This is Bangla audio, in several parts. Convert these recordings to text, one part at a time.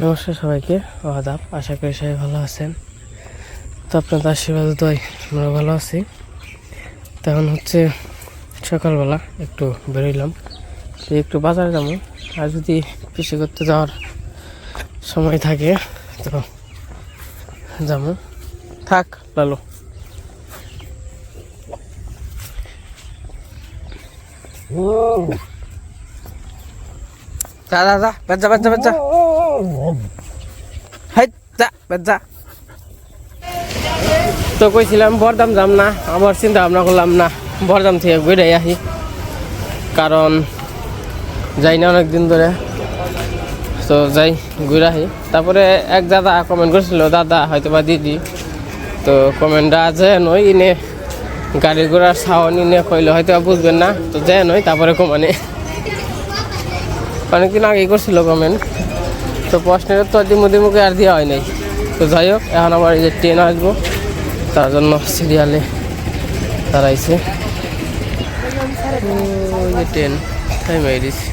নমস্কার সবাইকে, আদাব। আশা করি সবাই ভালো আছেন। তো আপনাদের আশীর্বাদ দয় আমরা ভালো আছি। তখন হচ্ছে সকালবেলা একটু বেরোইলাম, একটু বাজারে যাবো। আর যদি কৃষি করতে যাওয়ার সময় থাকে তো যাবো। থাক লালো, যা যা যা, বেজা বেজা বেজা, হাই যা বেজা। তো কইছিলাম বরদাম যাম না, আবার চিন্তা ভাবনা করলাম না বরদাম থেকে ঘুরে আসি, কারণ যাই না অনেকদিন ধরে। তো যাই ঘুরে আসি। তারপরে এক দাদা কমেন্ট করছিল, দাদা হয়তো বা দিদি, তো কমেন্টটা যে নই ইনে গাড়ি ঘোড়ার সাউন্ড ইনে কইলে হয়তো বুঝবেন না, তো যে নই তারপরে কমানে অনেকদিন আগেই করছিল কমেন্ট। তো প্রশ্নের তো দিমুখে আর দেওয়া হয় নাই। তো যাই হোক, এখন আবার এই যে ট্রেন আসবো, তার জন্য সিরিয়ালে দাঁড়াইছে। ওই যে ট্রেন টাইম হয়ে গেছে।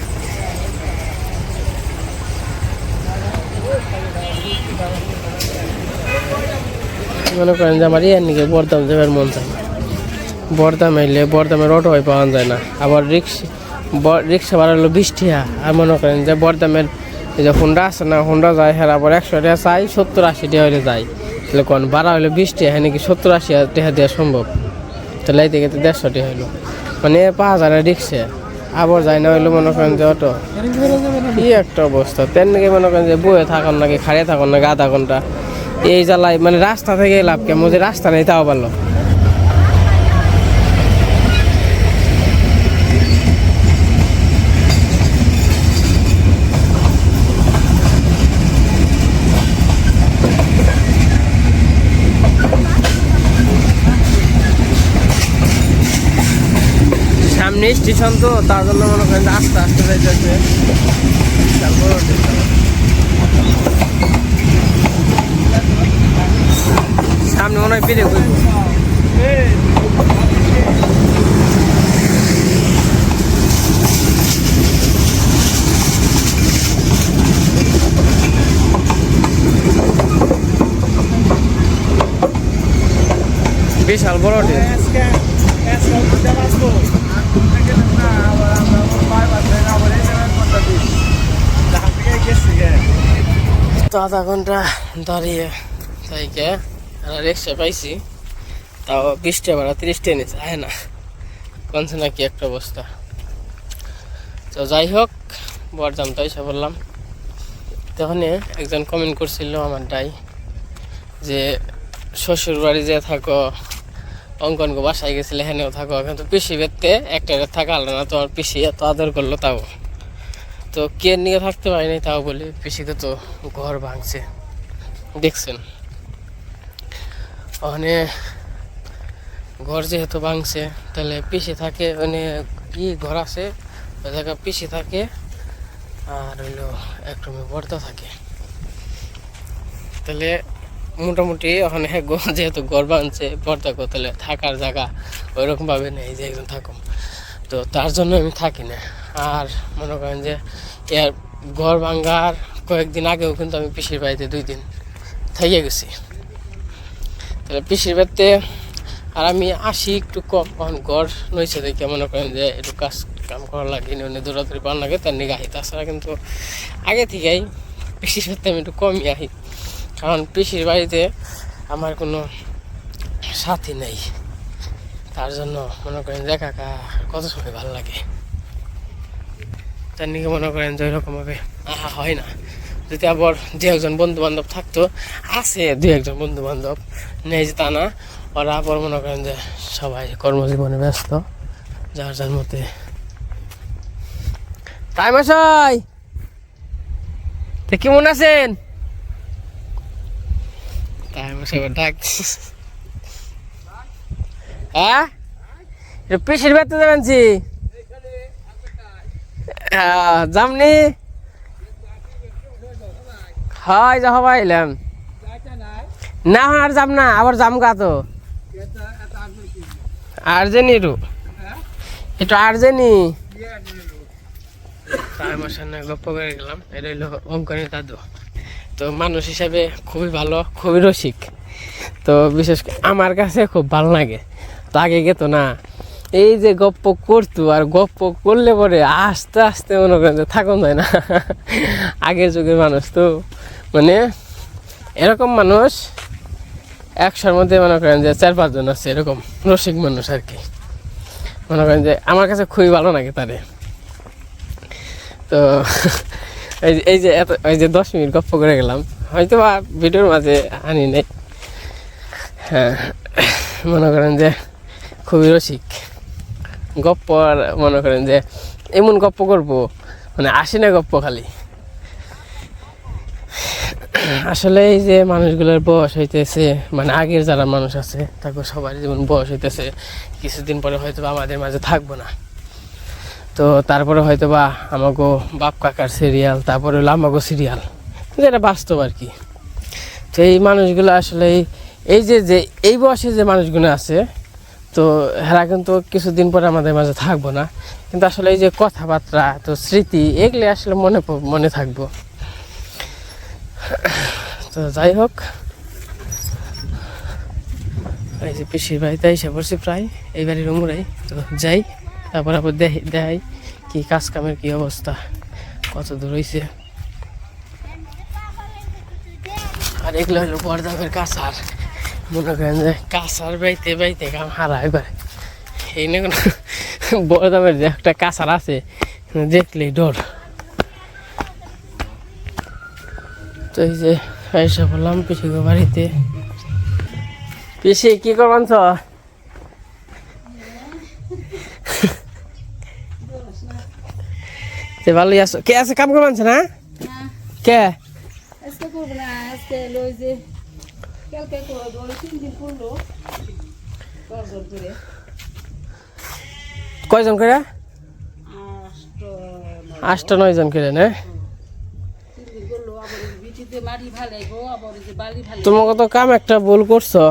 মনে করেন যে আমার ইয়ার নিকে বরদাম যাবার মন চায়। বরদাম এলে বরদামের অটো হয় পাওয়া যায় না, আবার রিক্সা ভাড়া হলো 20 টাকা। আর মনে করেন যে বরদামের এই যে হুন্ডা আছে না, হুন্ডা যায় হ্যাঁ আবার 100 টাকা চাই, 70-80 টাকা হলে যায়। তাহলে কোন ভাড়া হলো 20 টাকা, হ্যাঁ নাকি 70-80 টাকা দেওয়া সম্ভব? তাহলে এই থেকে 150 টাকা হইলো, মানে 5000 রিক্সা। আবার যায় না হইলো মনে করেন যে অটো। কি একটা অবস্থা! তেন নাকি মনে করেন যে বয়ে থাকুন নাকি খাড়িয়ে থাকুন নাকি আধা ঘন্টা এই জ্বালায়, মানে রাস্তা থেকে লাভ কেমন, যে রাস্তা নেই তাও ভালো। সামনে স্টেশন, তো তার জন্য মনে করেন আস্তে আস্তে যাইতেছে। সামনে মনে হয় পেরে বিশাল বড় ট্রেন। তো আধা ঘন্টা দাঁড়িয়ে তাইকে রিক্সা পাইছি, তাও 20 টাকা ভাড়া, 30 টাকা নিচ্ছে, আয় না কনছে নাকি একটা অবস্থা। তো যাই হোক, বরদাম তো এসে বললাম। তখন একজন কমেন্ট করছিল আমার ডাই, যে শ্বশুর বাড়ি যে থাকো, অঙ্কনকে বাসায় গেছিলে হেনেও থাকো, কিন্তু পিসি বেরতে একটা থাকা হলো না। তোমার পিসি এত আদর করলো, তাও তো কে নিয়ে থাকতে পারি নাই। তাও বলি পিসিকে তো ঘর ভাঙছে, দেখছেন। ওখানে ঘর যেহেতু ভাঙছে, তাহলে পিসি থাকে, মানে কি ঘর আছে ওই জায়গা পিসি থাকে, আর হইলো এক রুমে বর্দা থাকে। তাহলে মোটামুটি ওখানে যেহেতু ঘর ভাঙছে বর্দাকে, তাহলে থাকার জায়গা ওইরকমভাবে নেই যে একজন থাকুম। তো তার জন্য আমি থাকি না। আর মনে করেন যে এর ঘর ভাঙার কয়েকদিন আগেও কিন্তু আমি পিসির বাড়িতে 2 দিন থেকে গেছি। তাহলে পিসির বাড়িতে আর আমি আসি একটু কম, কারণ ঘর নইছে দেখে মনে করেন যে একটু কাম করা লাগে, অন্য দৌড়াদৌড়ি পাওয়ার লাগে, তার নিয়ে আহি। তাছাড়া কিন্তু আগে থেকেই পিসির বাড়িতে আমি একটু কমই আহি, কারণ পিসির বাড়িতে আমার কোনো সাথী নেই। তার জন্য মনে করেন যে একা একা কত সময় ভালো লাগে। তার নিয়ে মনে করেন যে ওইরকমভাবে আহা হয় না। যদি আবার 2-1 বন্ধু বান্ধব থাকতো, আছে 2-1 বন্ধু বান্ধব, নেই যে তা না। ওরা আবার মনে করেন যে সবাই কর্মজীবনে ব্যস্ত, যার যার মতে। তাই মশাই, কেমন আছেন? তাই মশাই ডাক, হ্যাঁ পিসির বাড়িতে যাবেন জি? যামনি, হয় যা হবা এলাম না, আর যাম না, আবার যাম গা। তো আর্জেন্ট একটু আর্জেন্টই তাই আমার সামনে গপ্প করে গেলাম। এটা হইলো অঙ্কনের দাদু। তো মানুষ হিসাবে খুবই ভালো, খুবই রসিক। তো বিশেষ করে আমার কাছে খুব ভালো লাগে। তো আগে গেত না, এই যে গপ্প করতো, আর গপ্প করলে পরে আস্তে আস্তে মনে করেন যে থাকুন যায় না। আগের যুগের মানুষ তো মানে এরকম মানুষ 100-র মধ্যে মনে করেন যে 4-5 জন আছে এরকম রসিক মানুষ আর কি। মনে করেন যে আমার কাছে খুবই ভালো লাগে তারে। তো এই যে 10 মিনিট গপ্প করে গেলাম, হয়তো বা ভিডিওর মাঝে আনি নেই। হ্যাঁ, মনে করেন যে খুবই রসিক গপ্প। আর মনে করেন যে এমন গপ্প করবো মানে আসি না গপ্প খালি। আসলে এই যে মানুষগুলোর বয়স হইতেছে, মানে আগের যারা মানুষ আছে তারপর সবার যেমন বয়স হইতেছে, কিছুদিন পরে হয়তো বা আমাদের মাঝে থাকবো না। তো তারপরে হয়তো বা আমাকে বাপ কাকার সিরিয়াল, তারপরে হলো আমাকে সিরিয়াল, যেটা বাস্তব আর কি। তো এই মানুষগুলো আসলে এই যে এই বয়সে যে মানুষগুলো আছে, তো এরা কিন্তু কিছুদিন পরে আমাদের মাঝে থাকবো না। কিন্তু আসলে এই যে কথাবার্তা, তো স্মৃতি, এগুলি আসলে মনে থাকবো। তো যাই হোক, এই যে পিসির বাড়িতে এসে পড়ছি প্রায়, এই বাড়ির উমরাই। তো যাই, তারপর আবার দেখাই কি কাজ কামের কি অবস্থা, কত দূর হয়েছে। আর এগুলো হলো বরদামের কাছার। মনে করেন যে কাছার বাইতে বাইতে কাম হারা একবার। এই না কোনো বরদামের যে একটা কাছার আছে, দেখলেই ডর। তো এই যে এসে বললাম পিসি গো বাড়িতে। পিসি কি করবান? ভালোই আছো? কে আছে কাম করবানছে না? কে কয়জন করে? 8-9 জন করে না? তোমাকে তো কাম একটা ভুল করছো,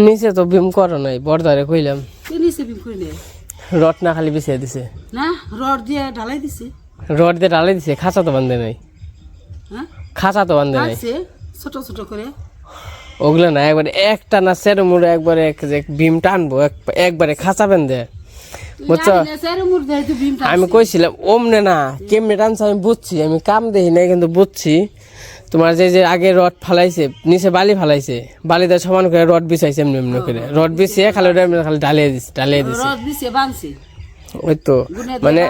নিচে তো বিম করো নাই। বর্দারে কইলাম রড না খালি বিছিয়ে দিছে না, রড দিয়ে ঢালাই দিছে। রড দিয়ে ঢালাই দিছে, খাঁচা তো বান্ধে নাই। খাঁচা তো বান্ধে নাই, ছোট ছোট করে। ওগুলো না, একবারে একটা না সেরো মুড়ে একবারে বিম টানবো, একবারে খাঁচা বেঁধে, বুঝছো? আমি কইছিলাম ওমনে না, কেমনে টানছে আমি বুঝছি, আমি কাম দেখি নাই কিন্তু বুঝছি। তোমার যে আগে রড ফালাইছে, নিচে বালি ফালাইছে, বালিতে সমান করে রড বিছাইছে, এমনি এমনি করে রড বিছিয়ে খালি খালি ঢালিয়ে দিছে। ওই তো মানে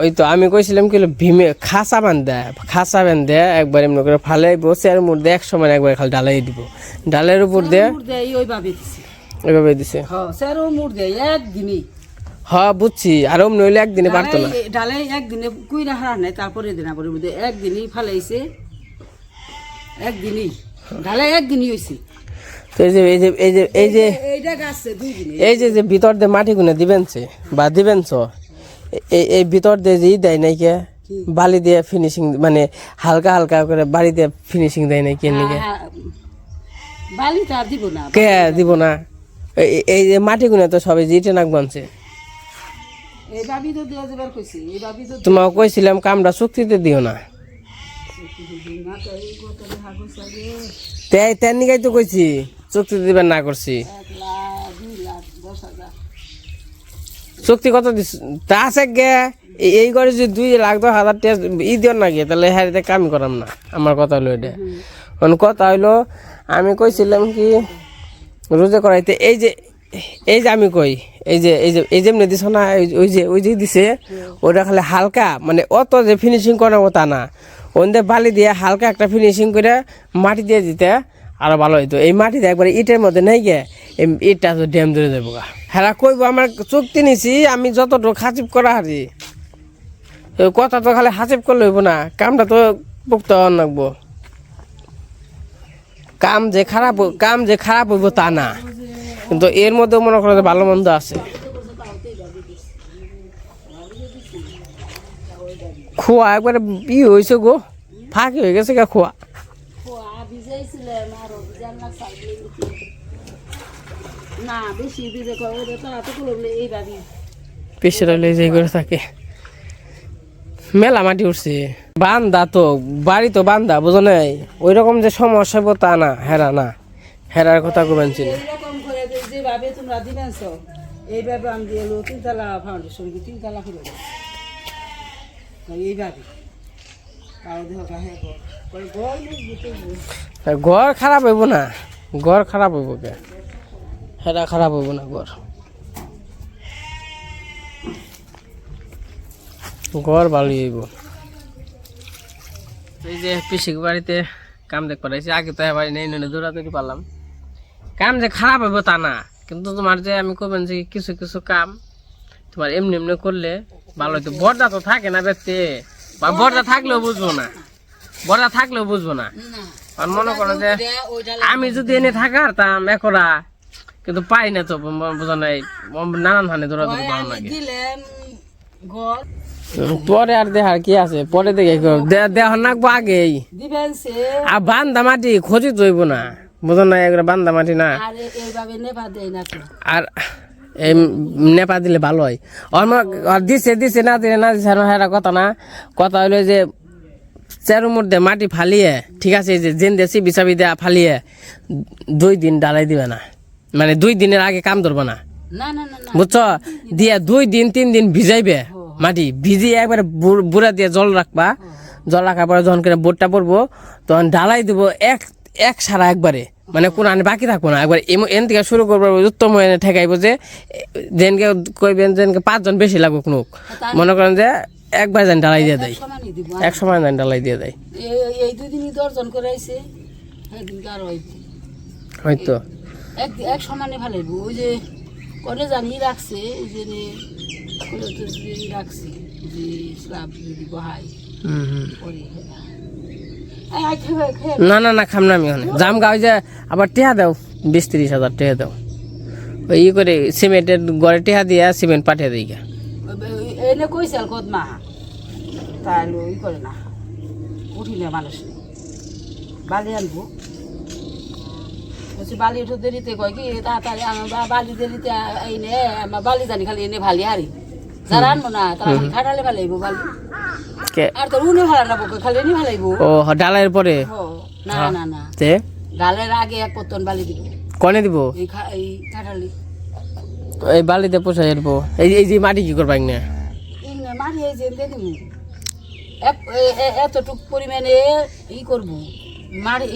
ওই তো আমি কইছিলাম কি ভীমে খাঁচা বান্ধে একবার এমনি করে ফালাই বসে, আর মধ্যে 1 সময় একবার খালি ঢালাই দিব, ডালের উপর দিয়ে ওইভাবে দিছে। হ্যাঁ বুঝছি, আর অমনি হইলে একদিনে পারতো না। ডালে একদিনে কুইরা হারা নাই, তারপরে দিন আবার একদিনই ফালাইছে, একদিনই ডালে একদিনই হয়েছে। তো এই যে ভিতর দিয়ে মাটি গুনে দিবেনছে বা দিবেনছ, এই ভিতর দিয়ে যে দেয় নাই কে, বালি দিয়ে ফিনিশিং, মানে হালকা হালকা করে বালি দিয়ে ফিনিশিং দেয় নাই কে? বালি তো আর দিব না, কে দিব না? এই যে মাটি গুনে তো সবাই জিটে নাক বানছে। তোমাকে কইছিলাম কামটা চুক্তিতে দিও না, তাই নিকাই তো কইছি চুক্তি দিবেন না করছি। চুক্তি কত দিস তা আছে গে? এই করে যদি 2,10,000 টাকা ই দিও না গে, তাহলে হ্যাঁ কামই করাম না। আমার কথা হলো এটা, কথা হইলো আমি কইছিলাম কি রোজে করাইতে, এই যে আমি কই এই যেমনি দিছ না, ওই যে দিছে ওটা খালি হালকা, মানে অত যে ফিনিশিং করাবো তা না, ওদের বালি দিয়ে হালকা একটা ফিনিশিং করে মাটি দিয়ে দিতে আরো ভালো হইতো। এই মাটিতে একবারে ইটের মধ্যে নেই গে, ইটটা তো ড্যাম ধরে যাবো গা। হ্যাঁ কইব আমার চুক্তি নিছি, আমি যতটুকু হাসিব করা হারি, কথা তো খালি হাসিব করলে হইব না, কামটা তো পোক্ত হওয়ার লাগবো। কাম যে খারাপ হইব তা না, কিন্তু এর মধ্যে মনে করো যে ভালো মন্দ আছে। খোয়া একবারে ই হয়েছে গো, ফাঁকি হয়ে গেছে গা খোয়া। পিসের হইলে যে করে থাকে, মেলা মাটি উঠছে বান্দা তো বাড়ি তো বান্দা বুঝো নাই ওই রকম যে সমস্যা হইব তা না হেরা না হেরার কথা কবেন চিনি এইরকম করে যেভাবে তোমরা দিবেছ এইভাবে আমি দিয়ে এলো 3 তলা ফাউন্ডেশন 3 তলা করে এইভাবে তাও দেখো হ্যাঁ ঘর মজবুত ঘর খারাপ হইব না ঘর খারাপ হইব কে হেরা খারাপ হইব না ঘর ভালোই হইব এই যে পিসিক বাড়িতে কাম দেখ করাইছি আগে তো বাড়ি নেই নয় দৌড়াদৌড়ি পারলাম কাম যে খারাপ হইব তা না কিন্তু তোমার যে আমি করবেন যে কিছু কিছু কাম তোমার এমনি এমনি করলে ভালো হইতো বর্দা তো থাকে না ব্যক্তি বা বর্দা থাকলেও বুঝবো না বর্দা থাকলেও বুঝবো না আর মনে করো যে আমি যদি এনে থাকারতাম একরা কিন্তু পাই না তো বোঝা নাই নানান হানে দৌড়াদৌড়ি ভালো লাগে পরে আর দেখার কি আছে পরে দেখে দেখার নাকবো আগেই আর বান্দা মাটি খোঁজি তৈব না বোঝো না এগুলো বান্দা মাটি না আর এই নেপা দিলে ভালো হয় আর দিছে দিছে না দিলে না দিছে হেরা কথা না কথা হইলো যে চেরুর মধ্যে মাটি ফালিয়ে ঠিক আছে যে জেন দেশি বিচাবি দেয়া ফালিয়ে 2 দিন ডালাই দিবে না মানে 2 দিনের আগে কাম ধরবে না বুঝছো দিয়ে 2 দিন 3 দিন ভিজাইবে মাটি ভিজিয়ে একবারে বুড়া দিয়ে জল রাখবা জল রাখার পরে যখন করে বোটটা পড়বো তখন ঢালাই দিব এক সারা একবারে মানে কোন আনে বাকি থাকবো না একবার এন থেকে শুরু করবো উত্তম এনে ঠেকাইবো যে যেনকে কইবেন যেনকে 5 জন বেশি লাগবে কোনো মনে করেন যে একবার যেন ঢালাই দিয়ে দেয় এক সময় যেন ঢালাই দিয়ে দেয় এই 2 দিনই 10 জন করে আইছে একদিন কার হয়তো এক সমানে ভালাইব ওই যে কোনে জানি রাখছে ওই যে রাখছি যে স্ল্যাব যদি বহাই না না না খাম না আমি ওখানে জাম গাও যে আবার টেহা দাও 20-30 হাজার টেহা দাও ওই ই করে সিমেন্টের গড়ে টেহা দিয়া সিমেন্ট পাঠিয়ে দিই গা এনে কইছাল কত মা তাহলে ওই করে না উঠিলে মানুষ বালি আনবো বলছি বালি উঠে দেরিতে কয় কি তাড়াতাড়ি আমার বালি দেরিতে এনে আমার বালি জানি খালি এনে ভালি হারি যারা আনবো না তারা খাটালে ভালাইবো বালি আর তোর উনি ভালো না বকে খালি এনে ভালাইবো ও ডালের পরে না না না তে ডালের আগে 1 পতন বালি দিব কোনে দিব এই খাটালি এই বালিতে পোষা যাবো এই যে মাটি কি করবা না মাটি এই যে দিয়ে দিব এতটুক পরিমাণে ই করবো মাটি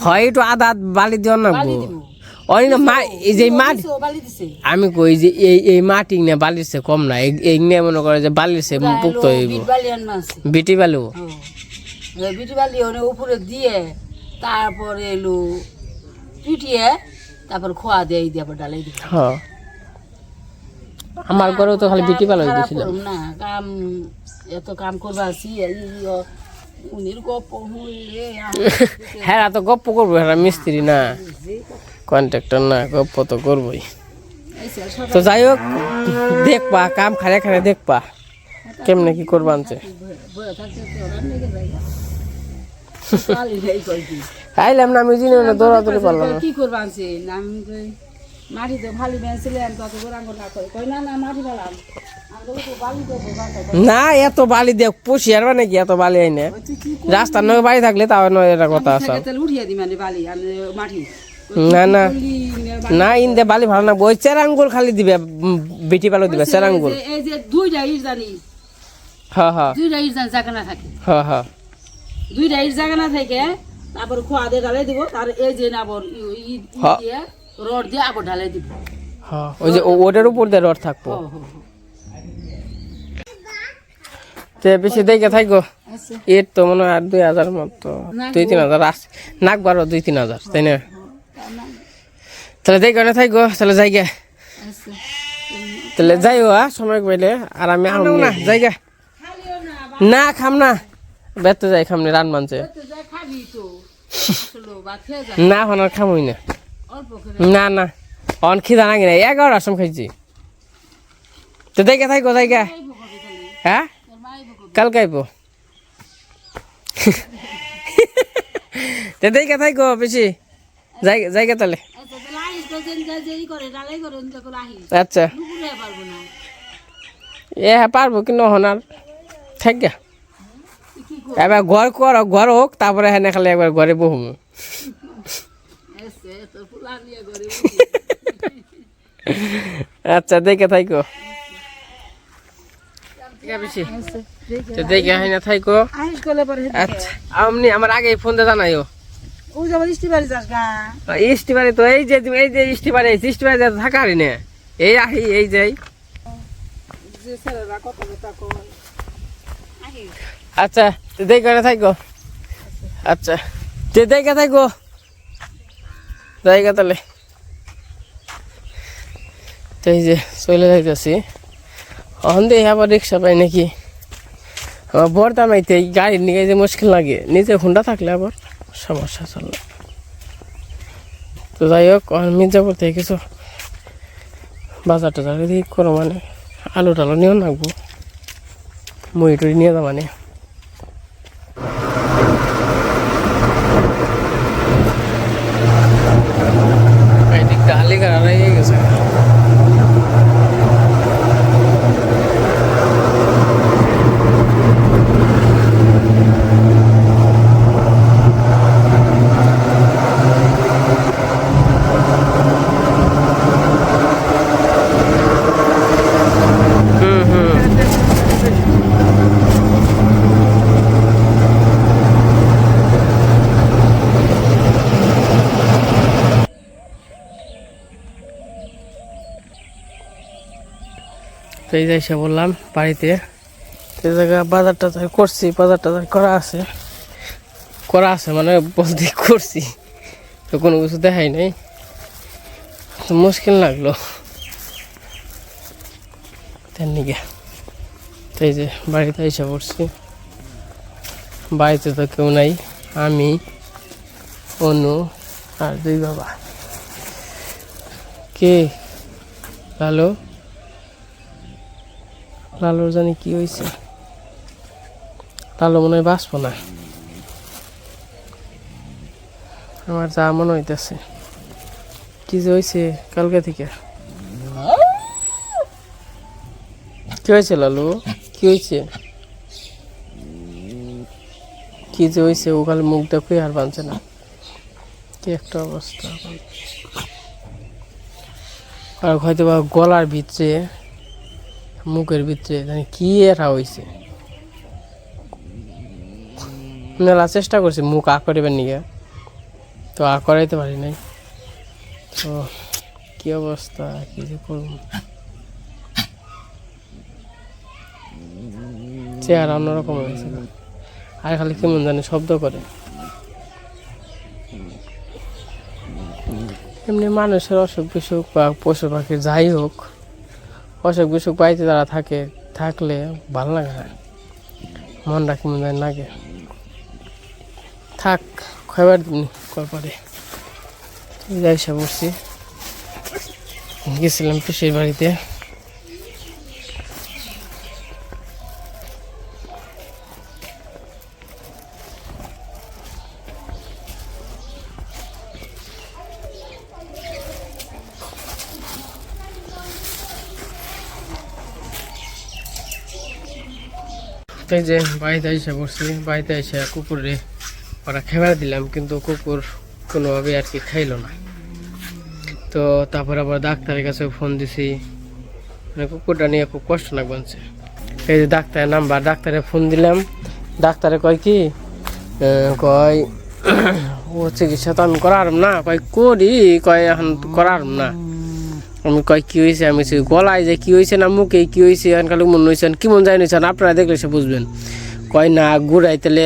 হয় একটু আদা বালি দিও না ওই না এই যে মাটি আমি কই যে এই মাটি না বালিছে কম না এই নিয়ে মনে করে যে বালিছে মুক্ত হইব বিটি বালু বিটি বালি ওনে উপরে দিয়ে তারপরে এলো পিটিয়ে তারপর খোয়া দিয়ে আবার ডালাই দিব হ্যাঁ আমার ঘরেও তো খালি বিটি বালু দিছিল না কাম এত কাম করবা আসি উনির গপ্প হ্যাঁ তো গপ্প করবো হ্যাঁ মিস্ত্রি না কন্ট্রাক্টর না গপ্প তো করবোই তো যাই হোক দেখবা কাম খারে খারে দেখবা কেমনে কি করবা আনছে আইলাম না আমি জিনে না দৌড়াদৌড়ি পারলাম না কি করবা আনছে মাটি তো ভালো বেঁচেছিলেন কত গোড়াঙ্গ না করে কই না না মাটি ভালাম না এত বালি দেখ পুষি আর নাকি এত বালি আইনে রাস্তার নয় বাড়ি থাকলে তাও নয় এটা কথা আছে উঠিয়ে দি মানে বালি আর মাটি না না না ইন্দে বালি ভালো না ওই চেরাঙ্গুল খালি দিবে বিটি বালু দিবে চেরাঙ্গুল এই যে 2টা ইট জানি হ্যাঁ হ্যাঁ 2টা ইট জায়গা না থাকে হ্যাঁ হ্যাঁ 2টা ইট জায়গা না থাকে তারপর খোয়া দিয়ে ঢালাই দিব আর এই যে আবার ইট দিয়ে রড দিয়ে আবার ঢালাই দিব হ্যাঁ ওই যে ওটার উপর দিয়ে রড থাকবো তে বেশি দেখে থাকো এর তো মনে হয় 2000 মতো 2-3 হাজার আছে নাক বারো 2-3 হাজার তাই না তাহলে দেখো না থাকো তাহলে যাইগা তাহলে যাইও সময় পাইলে আর আমি আনো না যাইগা না খাম না বেতে যাই খামনি রান মানছে না হনার খামই না না না অন খিদা নাকি না 11 আসম খাইছি তো দেখে থাকো যাইগা হ্যাঁ কালকে আইব তে দেখে থাকো বেশি জায়গা তাহলে আচ্ছা এ হ্যাঁ পারবো কি নহনার থাক গা এবার ঘর কর ঘর হোক তারপরে হ্যাঁ খালি একবার ঘরে বহুম আচ্ছা দেখে থাইকো দেখে হ্যাঁ থাইকো আচ্ছা আপনি আমার আগে ফোন দিয়ে জানাইও ইস্টিবারে তো এই যে ইস্টিবারে থাকা হারি না এই আহি এই যাই আচ্ছা দেখে থাইকো আচ্ছা দেখে থাইকো জায়গা তাহলে তো এই যে চলে যাইতেছি অহন দিয়ে আবার রিক্সা পাই নাকি আমার বর দামাইতে গাড়ি নিয়ে যে মুশকিল লাগে নিজে হুন্ডা থাকলে আবার সমস্যা চলবে তো যাই হোক মির্জাপুর থেকে কিছু বাজার টাজার দিয়ে করো মানে আলু টালু নিয়েও রাখবো মুড়ি টুড়ি নিয়ে যাবো মানে এইদিকটা আলি গাড়া হয়ে গেছে তো এই যাই বললাম বাড়িতে এই জায়গা বাজার টাজার করছি বাজার টাজার করা আছে মানে বলতে করছি তো কোনো কিছু দেখাই নাই তো মুশকিল লাগলো তেমনিকে তো এই যে বাড়িতে এসে পড়ছি বাড়িতে তো কেউ নাই আমি অনু আর দুই বাবা কে লালুর জানি কি হয়েছে লালু মনে হয় বাঁচবো না আমার যা মনে হইতেছে কি যে হয়েছে কালকে থেকে কি হয়েছে লালু কি হয়েছে কি যে হয়েছে ও খালি মুখ দেখে আর বাঁচছে না কি একটা অবস্থা আর হয়তো বা গলার ভিতরে মুখের ভিতরে জানি কি এটা হয়েছে মেলা চেষ্টা করছি মুখ আ করিবার নিয়ে তো আ করাইতে পারি নাই তো কি অবস্থা কি যে করব চেহারা অন্যরকম হয়েছে আর খালি কেমন জানি শব্দ করে এমনি মানুষের অসুখ বিসুখ বা পশু পাখির যাই হোক অসুখ বিসুখ বাড়িতে যারা থাকলে ভালো লাগে না মনটা কেমন জানি লাগে থাক খাবার দিন কলপারে যাইসা বসছি গেছিলাম পিসির বাড়িতে এই যে বাড়িতে এসে পড়ছি বাড়িতে এসে কুকুরে ওরা খাবার দিলাম কিন্তু কুকুর কোনোভাবে আর কি খাইলো না তো তারপর আবার ডাক্তারের কাছে ফোন দিছি মানে কুকুরটা নিয়ে খুব কষ্ট না বানছে এই যে ডাক্তারের নাম্বার ডাক্তারে ফোন দিলাম ডাক্তারে কয় কি কয় ও চিকিৎসা তো আমি করার না কয় এখন করার না আমি কয় কি হয়েছে আমি গলায় যে কি হয়েছে না মুখে কি হয়েছে এখন খালি মনে হয়েছে কি মন যায় নিয়েছেন আপনারা দেখলে সে বুঝবেন কয় না ঘুরাই তাহলে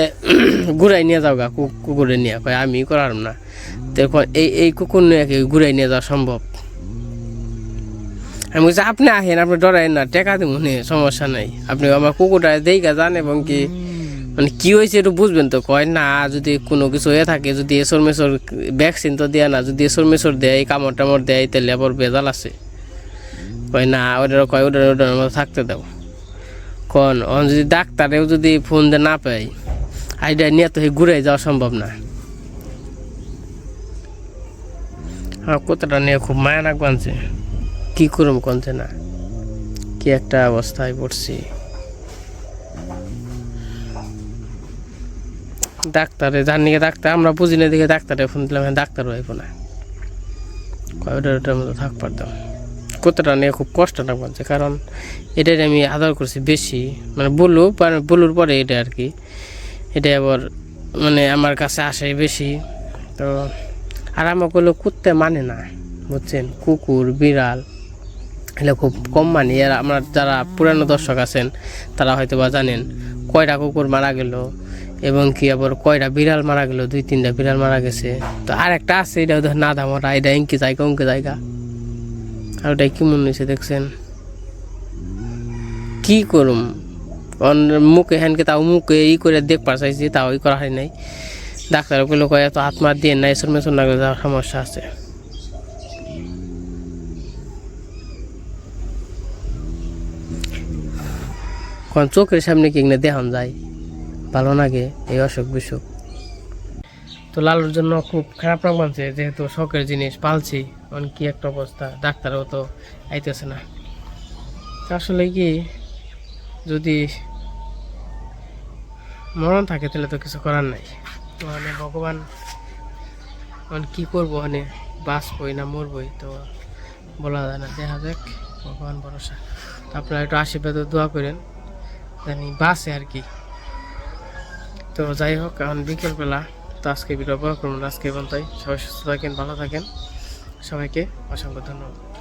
ঘুরাই নিয়ে যাও গা কুকুরে নিয়ে কয় আমি করার না তো এই কুকুর নিয়ে ঘুরাই নিয়ে যাওয়া সম্ভব আমি বলছি আপনি আসেন আপনি ডরাইন না টেকা দিব সমস্যা নাই আপনি আমার কুকুরটা দেখে যান এবং কি মানে কি হয়েছে একটু বুঝবেন তো কয় না যদি কোনো কিছু হয়ে থাকে যদি এসর মেসর ভ্যাকসিন তো দেয় না যদি এসর মেসর দেয় কামড় টামড় দেয় তাহলে আবার ভেজাল আছে কয় না ওটার মধ্যে থাকতে দাও কন যদি ডাক্তারেও যদি ফোন দিয়ে না পাই আইডিয়া নিয়ে তো ঘুরে যাওয়া সম্ভব না হ্যাঁ কোথাটা নিয়ে খুব মায়ানাক বানছে কি করুম কনছে না কি একটা অবস্থায় পড়ছি ডাক্তারে যার নিয়ে ডাক্তার আমরা বুঝি না দেখে ডাক্তারে ফোন দিলাম, ডাক্তার হইব না, ওটার মতো থাক পারতাম। কুত্তাটা নিয়ে খুব কষ্ট না বলছে, কারণ এটাই আমি আদর করছি বেশি, মানে বলুর পরে এটা আর কি, এটা আবার মানে আমার কাছে আসে বেশি। তো আর আমাগুলো কুত্তে মানে না বুঝছেন, কুকুর বিড়াল এগুলো খুব কম মানি। আর আমার যারা পুরানো দর্শক আছেন তারা হয়তো বা জানেন কয়টা কুকুর মারা গেল এবং কি আবার কয়টা বিড়াল মারা গেল, 2-3টা বিড়াল মারা গেছে। তো আর একটা আছে, এটা না দামরা, এটা ইঙ্কি জায়গা আর ওটাই কি মনে হয়েছে দেখছেন, কি করুম মুখে হ্যানকে তাও মুখে করে দেখবার চাইছি, তাও করা হয় নাই। ডাক্তারগুলো কয়ে তো হাত মার দিয়ে না, এসর মেসর না যাওয়ার সমস্যা আছে। কারণ চোখের সামনে কি না দেখান যায়, ভালো লাগে এই অসুখ বিসুখ। তো লালুর জন্য খুব খারাপ লাগছে, যেহেতু শখের জিনিস পালছি, কারণ কি একটা অবস্থা, ডাক্তারও তো আইতেছে না। আসলে কি যদি মরণ থাকে তাহলে তো কিছু করার নাই, মানে ভগবান মানে কি করবো, মানে বাঁচবই না মরবই তো বলা যায় না, দেখা যাক, ভগবান ভরসা। আপনারা একটু আশীর্বাদ দোয়া করেন জানি বাঁচে আর কি। তো যাই হোক, এখন বিকেলবেলা, তো আজকে ভিডিও বড় করুন, আজকে বলতাই। সবাই সুস্থ থাকেন, ভালো থাকেন, সবাইকে অসংখ্য ধন্যবাদ।